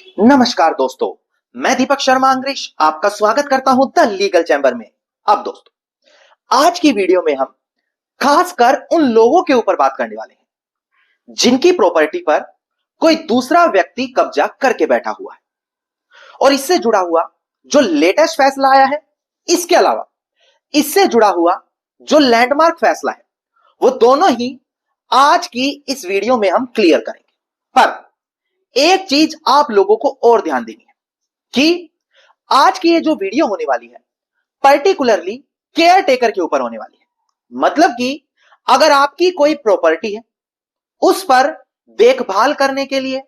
नमस्कार दोस्तों, मैं दीपक शर्मा अंग्रेज आपका स्वागत करता हूं द लीगल चैम्बर में। अब दोस्तों, आज की वीडियो में हम खासकर उन लोगों के ऊपर बात करने वाले हैं जिनकी प्रॉपर्टी पर कोई दूसरा व्यक्ति कब्जा करके बैठा हुआ है और इससे जुड़ा हुआ जो लेटेस्ट फैसला आया है, इसके अलावा इससे जुड़ा हुआ जो लैंडमार्क फैसला है, वो दोनों ही आज की इस वीडियो में हम क्लियर करेंगे। पर एक चीज आप लोगों को और ध्यान देनी है कि आज की ये जो वीडियो होने वाली है पर्टिकुलरली केयर टेकर के ऊपर होने वाली है। मतलब कि अगर आपकी कोई प्रॉपर्टी है, उस पर देखभाल करने के लिए,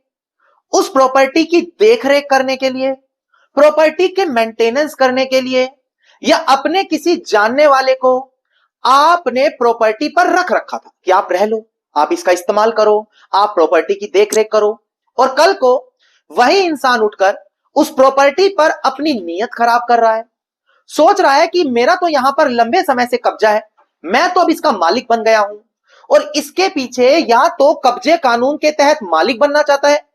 उस प्रॉपर्टी की देखरेख करने के लिए, प्रॉपर्टी के मेंटेनेंस करने के लिए, या अपने किसी जानने वाले को आपने प्रॉपर्टी पर रख रखा था कि आप रह लो, आप इसका इस्तेमाल करो, आप प्रॉपर्टी की देखरेख करो, और कल को वही इंसान उठकर उस प्रॉपर्टी पर अपनी नीयत खराब कर रहा है, सोच रहा है कि मेरा तो यहां पर लंबे समय से कब्जा है, मैं तो अब इसका मालिक बन गया हूं, और इसके पीछे या तो कब्जे कानून के तहत मालिक बनना चाहता है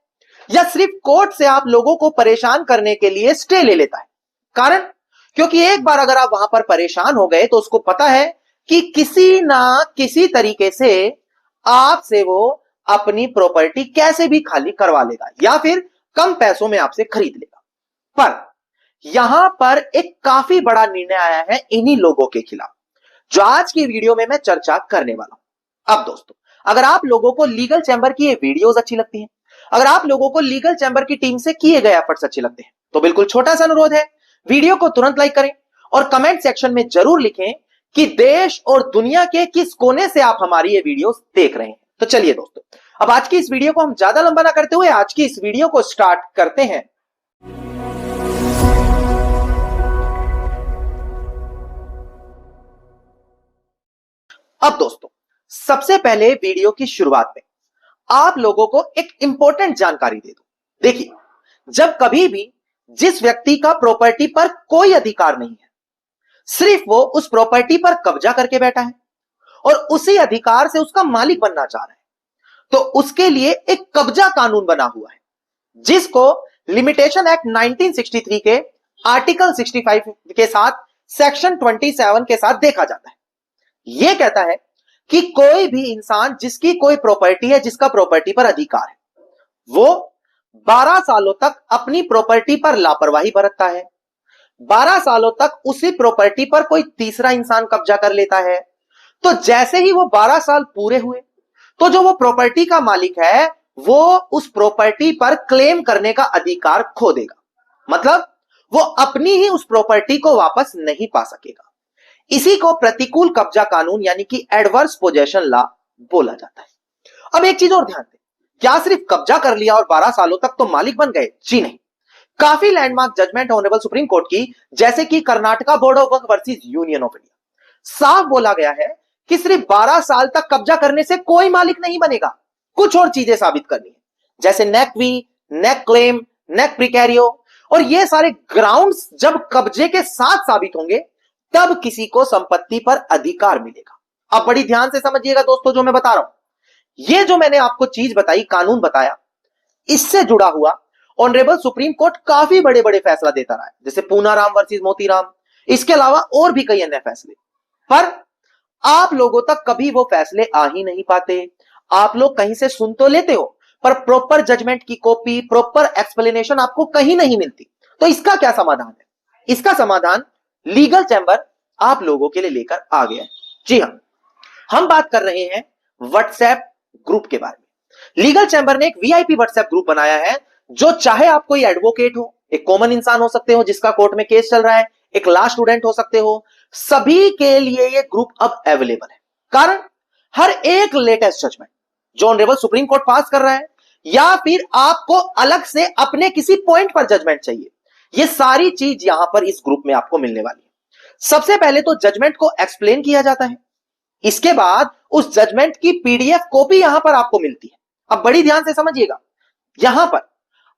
या सिर्फ कोर्ट से आप लोगों को परेशान करने के लिए स्टे ले लेता है। कारण क्योंकि एक बार अगर आप वहां पर परेशान हो गए तो उसको पता है कि किसी ना किसी तरीके से आपसे वो अपनी प्रॉपर्टी कैसे भी खाली करवा लेगा या फिर कम पैसों में आपसे खरीद लेगा। पर यहां पर एक काफी बड़ा निर्णय आया है इन्हीं लोगों के खिलाफ, जो आज की वीडियो में मैं चर्चा करने वाला हूं। अब दोस्तों, अगर आप लोगों को लीगल चैम्बर की ये वीडियोस अच्छी लगती हैं, अगर आप लोगों को लीगल चैम्बर की टीम से किए गए एफर्ट्स अच्छे लगते हैं, तो बिल्कुल छोटा सा अनुरोध है, वीडियो को तुरंत लाइक करें और कमेंट सेक्शन में जरूर लिखें कि देश और दुनिया के किस कोने से आप हमारी ये वीडियोस देख रहे हैं। तो चलिए दोस्तों, अब आज की इस वीडियो को हम ज्यादा लंबा ना करते हुए आज की इस वीडियो को स्टार्ट करते हैं। अब दोस्तों, सबसे पहले वीडियो की शुरुआत में आप लोगों को एक इंपॉर्टेंट जानकारी दे दूं। देखिए, जब कभी भी जिस व्यक्ति का प्रॉपर्टी पर कोई अधिकार नहीं है, सिर्फ वो उस प्रॉपर्टी पर कब्जा करके बैठा है और उसी अधिकार से उसका मालिक बनना चाह रहा है, तो उसके लिए एक कब्जा कानून बना हुआ है जिसको लिमिटेशन एक्ट 1963 के आर्टिकल 65 के साथ सेक्शन 27 के साथ देखा जाता है। यह कहता है कि कोई भी इंसान जिसकी कोई प्रॉपर्टी है, जिसका प्रॉपर्टी पर अधिकार है, वो 12 सालों तक अपनी प्रॉपर्टी पर लापरवाही बरतता है, 12 सालों तक उसी प्रॉपर्टी पर कोई तीसरा इंसान कब्जा कर लेता है, तो जैसे ही वो 12 साल पूरे हुए तो जो वो प्रॉपर्टी का मालिक है वो उस प्रॉपर्टी पर क्लेम करने का अधिकार खो देगा। मतलब वो अपनी ही उस प्रॉपर्टी को वापस नहीं पा सकेगा। इसी को प्रतिकूल कब्जा कानून यानी कि एडवर्स पोजेशन लॉ बोला जाता है। अब एक चीज और ध्यान दें, क्या सिर्फ कब्जा कर लिया और 12 सालों तक तो मालिक बन गए? जी नहीं। काफी landmark judgment honourable supreme court की, जैसे कि Karnataka board of Waqf versus union of India, साफ बोला गया है कि सिर्फ 12 साल तक कब्जा करने से कोई मालिक नहीं बनेगा। कुछ और चीजें साबित करनी है, जैसे नेक वी, नेक क्लेम, नेक प्रिकैरियो, और ये सारे ग्राउंड्स जब कब्जे के साथ साबित होंगे तब किसी को संपत्ति पर अधिकार मिलेगा। अब बड़ी ध्यान से समझिएगा दोस्तों, जो मैं बता रहा हूं, ये जो मैंने आपको चीज बताई, कानून बताया, इससे जुड़ा हुआ ऑनरेबल सुप्रीम कोर्ट काफी बड़े बड़े फैसला देता रहा है, जैसे पूनाराम वर्सेस मोतीराम, इसके अलावा और भी कई अन्य फैसले। पर आप लोगों तक कभी वो फैसले आ ही नहीं पाते। आप लोग कहीं से सुन तो लेते हो, पर प्रॉपर जजमेंट की कॉपी, प्रॉपर एक्सप्लेनेशन आपको कहीं नहीं मिलती। तो इसका क्या समाधान है? इसका समाधान लीगल चैम्बर आप लोगों के लिए लेकर आ गया है। जी हां, हम बात कर रहे हैं व्हाट्सएप ग्रुप के बारे में। लीगल चैम्बर ने एक वीआईपी व्हाट्सएप ग्रुप बनाया है, जो चाहे आप कोई एडवोकेट हो, एक कॉमन इंसान हो सकते हो जिसका कोर्ट में केस चल रहा है, एक लॉ स्टूडेंट हो सकते हो, सभी के लिए यह ग्रुप अब अवेलेबल है। कारण हर एक लेटेस्ट जजमेंट जो ऑनरेबल सुप्रीम कोर्ट पास कर रहा है, या फिर आपको अलग से अपने किसी पॉइंट पर जजमेंट चाहिए, यह सारी चीज यहां पर इस ग्रुप में आपको मिलने वाली है। सबसे पहले तो जजमेंट को एक्सप्लेन किया जाता है, इसके बाद उस जजमेंट की पीडीएफ कॉपी यहां पर आपको मिलती है। अब बड़ी ध्यान से समझिएगा, यहां पर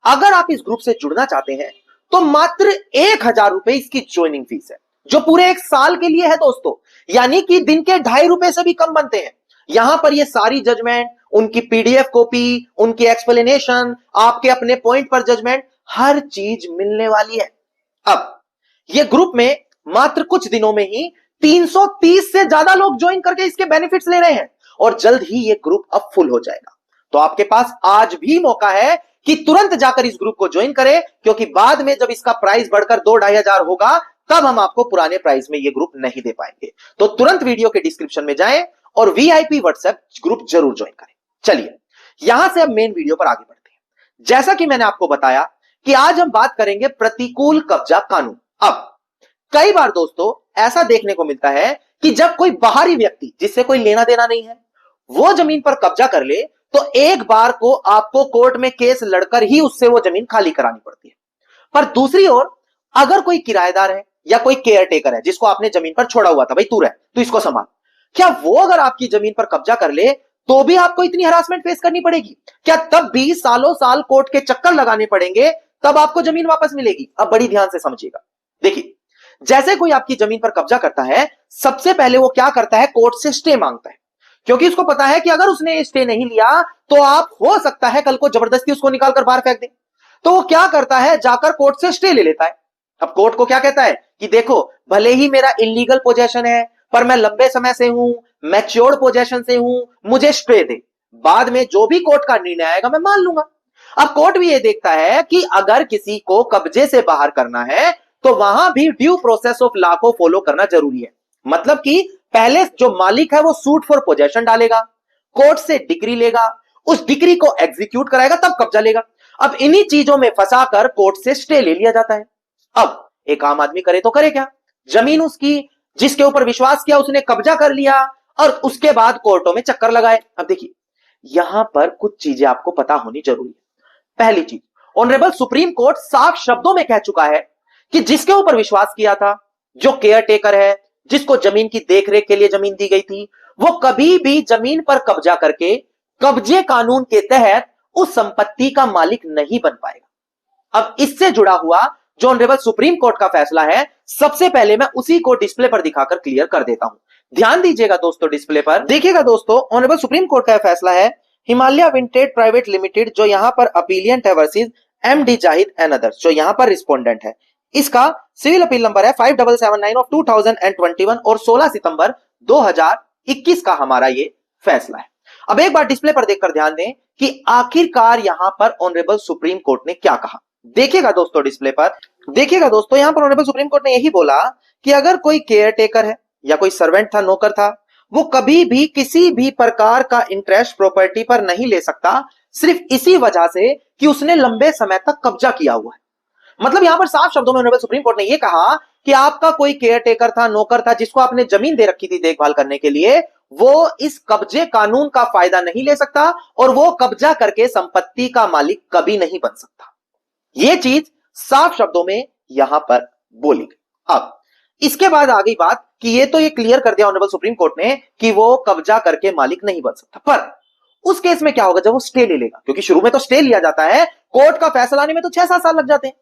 अगर आप इस ग्रुप से जुड़ना चाहते हैं तो मात्र 1000 रुपए इसकी ज्वाइनिंग फीस है, जो पूरे एक साल के लिए है दोस्तों, यानी कि दिन के 2.5 रुपए से भी कम बनते हैं। यहां पर ये सारी जजमेंट, उनकी पीडीएफ कॉपी, उनकी एक्सप्लेनेशन, आपके अपने पॉइंट पर जजमेंट हर चीज मिलने वाली है। अब ये ग्रुप में मात्र कुछ दिनों में ही 330 से ज्यादा लोग ज्वाइन करके इसके बेनिफिट्स ले रहे हैं और जल्द ही ये ग्रुप अब फुल हो जाएगा। तो आपके पास आज भी मौका है कि तुरंत जाकर इस ग्रुप को ज्वाइन करें, क्योंकि बाद में जब इसका प्राइस बढ़कर 2-2,500 होगा तब हम आपको पुराने प्राइस में ये ग्रुप नहीं दे पाएंगे। तो तुरंत वीडियो के डिस्क्रिप्शन में जाएं और वीआईपी व्हाट्सएप ग्रुप जरूर ज्वाइन करें। चलिए यहां से अब मेन वीडियो पर आगे बढ़ते हैं। जैसा कि मैंने आपको बताया कि आज हम बात करेंगे प्रतिकूल कब्जा कानून। अब कई बार दोस्तों ऐसा देखने को मिलता है कि जब कोई बाहरी व्यक्ति जिससे कोई लेना देना नहीं है वो जमीन पर कब्जा कर ले तो एक बार को आपको कोर्ट में केस लड़कर ही उससे वो जमीन खाली करानी पड़ती है। पर दूसरी ओर अगर कोई किराएदार है या कोई केयर टेकर है जिसको आपने जमीन पर छोड़ा हुआ था, भाई तू रह, तू इसको संभाल, क्या वो अगर आपकी जमीन पर कब्जा कर ले तो भी आपको इतनी हरासमेंट फेस करनी पड़ेगी? क्या तब भी सालों साल कोर्ट के चक्कर लगाने पड़ेंगे तब आपको जमीन वापस मिलेगी? अब बड़ी ध्यान से समझिएगा। देखिए जैसे कोई आपकी जमीन पर कब्जा करता है, सबसे पहले वो क्या करता है, कोर्ट से स्टे मांगता है, क्योंकि उसको पता है कि अगर उसने स्टे नहीं लिया तो आप हो सकता है कल को जबरदस्ती उसको निकालकर बाहर फेंक दे। तो वो क्या करता है, जाकर कोर्ट से स्टे ले लेता है। अब कोर्ट को क्या कहता है कि देखो भले ही मेरा इलीगल पोजेशन है पर मैं लंबे समय से हूं, मैच्योर्ड पोजेशन से हूं, मुझे स्टे दे, बाद में जो भी कोर्ट का निर्णय आएगा मैं मान लूंगा। अब कोर्ट भी ये देखता है कि अगर किसी को कब्जे से बाहर करना है तो वहां भी ड्यू प्रोसेस ऑफ लॉ को फॉलो करना जरूरी है। मतलब कि पहले जो मालिक है वो सूट फॉर पोजेशन डालेगा, कोर्ट से डिक्री लेगा, उस डिक्री को एग्जीक्यूट कराएगा, तब कब्जा लेगा। अब इन्हीं चीजों में फंसाकर कोर्ट से स्टे ले लिया जाता है। अब एक आम आदमी करे तो करे क्या, जमीन उसकी जिसके ऊपर विश्वास किया उसने कब्जा कर लिया और उसके बाद कोर्टों में चक्कर लगाए। अब देखिए यहां पर कुछ चीजें आपको पता होनी जरूरी है। पहली चीज, ऑनरेबल सुप्रीम कोर्ट साफ शब्दों में कह चुका है कि जिसके ऊपर विश्वास किया था, जो केयर टेकर है, जिसको जमीन की देखरेख के लिए जमीन दी गई थी, वो कभी भी जमीन पर कब्जा करके कब्जे कानून के तहत उस संपत्ति का मालिक नहीं बन पाएगा। अब इससे जुड़ा हुआ जो ऑनरेबल सुप्रीम कोर्ट का फैसला है, सबसे पहले मैं उसी को डिस्प्ले पर दिखाकर क्लियर कर देता हूं। ध्यान दीजिएगा दोस्तों, डिस्प्ले पर देखिएगा दोस्तों, ऑनरेबल सुप्रीम कोर्ट का फैसला है हिमालय विंटेज प्राइवेट लिमिटेड, जो यहां पर अपीलियंट है versus MD Zahid and others, जो यहां पर रिस्पोंडेंट है। इसका सिविल अपील नंबर है 5779 ऑफ 2021 और 16 सितंबर 2021 का हमारा ये फैसला है। अब एक बार डिस्प्ले पर देखकर ध्यान दें कि आखिरकार यहां पर ऑनरेबल सुप्रीम कोर्ट ने क्या कहा। देखिएगा दोस्तों, डिस्प्ले पर देखिएगा दोस्तों, यहां पर ऑनरेबल सुप्रीम कोर्ट ने यही बोला कि अगर कोई केयर टेकर है या कोई सर्वेंट था, नौकर था, वो कभी भी किसी भी प्रकार का इंटरेस्ट प्रॉपर्टी पर नहीं ले सकता, सिर्फ इसी वजह से कि उसने लंबे समय तक कब्जा किया हुआ है। मतलब यहां पर साफ शब्दों में ऑनरेबल सुप्रीम कोर्ट ने यह कहा कि आपका कोई केयर टेकर था, नौकर था, जिसको आपने जमीन दे रखी थी देखभाल करने के लिए, वो इस कब्जे कानून का फायदा नहीं ले सकता और वो कब्जा करके संपत्ति का मालिक कभी नहीं बन सकता। यह चीज साफ शब्दों में यहां पर बोली गई। अब इसके बाद आ गई बात कि ये तो ये क्लियर कर दिया ऑनरेबल सुप्रीम कोर्ट ने कि वो कब्जा करके मालिक नहीं बन सकता, पर उस केस में क्या होगा जब वो स्टे ले लेगा, क्योंकि शुरू में तो स्टे लिया जाता है, कोर्ट का फैसला आने में तो 6-7 साल लग जाते हैं।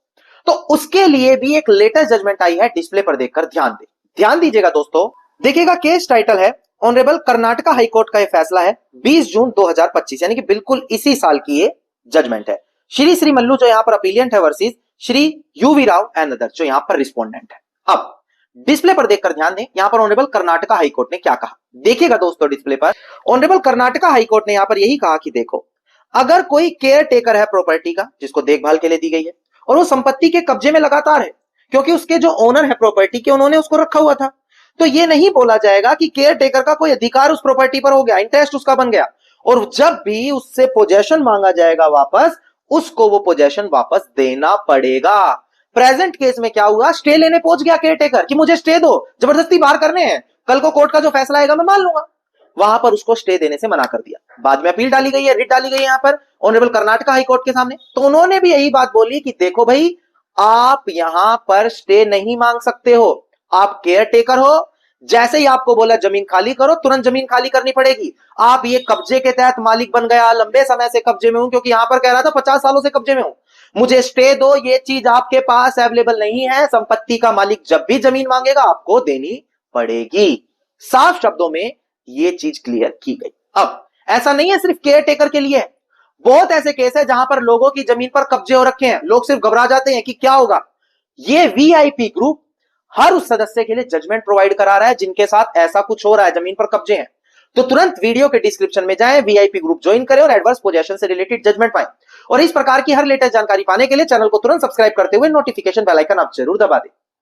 तो उसके लिए भी एक लेटेस्ट जजमेंट आई है, डिस्प्ले पर देखकर ध्यान दीजिएगा दोस्तों। देखिएगा केस टाइटल है ऑनरेबल कर्नाटका हाईकोर्ट का यह फैसला है 20 जून 2025, यानी कि बिल्कुल इसी साल की ये जजमेंट है। श्री मल्लू जो यहां पर अपीलियंट है versus Shri UV Rao and others, जो यहां पर रिस्पोंडेंट है। अब डिस्प्ले पर देखकर ध्यान दें, यहां पर ऑनरेबल कर्नाटका हाईकोर्ट ने क्या कहा। देखिएगा दोस्तों, डिस्प्ले पर ऑनरेबल कर्नाटका हाईकोर्ट ने यहां पर यही कहा कि देखो, अगर कोई केयर टेकर है प्रॉपर्टी का जिसको देखभाल के लिए दी गई है और वो संपत्ति के कब्जे में लगातार है, क्योंकि उसके जो ओनर है प्रॉपर्टी के, उन्होंने उसको रखा हुआ था, तो ये नहीं बोला जाएगा कि केयर टेकर का कोई अधिकार उस प्रॉपर्टी पर हो गया, इंटरेस्ट उसका बन गया, और जब भी उससे पोजेशन मांगा जाएगा वापस, उसको वो पोजेशन वापस देना पड़ेगा। प्रेजेंट केस में क्या हुआ, स्टे लेने पहुंच गया केयर टेकर कि मुझे स्टे दो, जबरदस्ती बाहर करने हैं, कल को कोर्ट का जो फैसला आएगा मैं मान लूंगा। वहां पर उसको स्टे देने से मना कर दिया। बाद में अपील डाली गई है, रिट डाली गई है यहां पर ऑनरेबल कर्नाटका हाईकोर्ट के सामने, तो उन्होंने भी यही बात बोली कि देखो भाई, आप यहां पर स्टे नहीं मांग सकते हो, आप केयर टेकर हो, जैसे ही आपको बोला जमीन खाली करो, तुरंत जमीन खाली करनी पड़ेगी। आप ये कब्जे के तहत मालिक बन गया, लंबे समय से कब्जे में हूं, क्योंकि यहां पर कह रहा था 50 सालों से कब्जे में हूं, मुझे स्टे दो, ये चीज आपके पास अवेलेबल नहीं है, संपत्ति का मालिक जब भी जमीन मांगेगा आपको देनी पड़ेगी। साफ शब्दों में ये चीज क्लियर की गई। अब ऐसा नहीं है सिर्फ केयर टेकर के लिए, बहुत ऐसे केस है जहां पर लोगों की जमीन पर कब्जे हो रखे हैं, लोग सिर्फ घबरा जाते हैं कि क्या होगा। ये वीआईपी ग्रुप हर उस सदस्य के लिए जजमेंट प्रोवाइड करा रहा है जिनके साथ ऐसा कुछ हो रहा है, जमीन पर कब्जे हैं। तो तुरंत वीडियो के डिस्क्रिप्शन में जाएं, वीआईपी ग्रुप ज्वाइन करें और एडवर्स पोजेशन से रिलेटेड जजमेंट पाएं। और इस प्रकार की हर लेटेस्ट जानकारी पाने के लिए चैनल को तुरंत सब्सक्राइब करते हुए नोटिफिकेशन बेल आइकन आप जरूर दबा दें।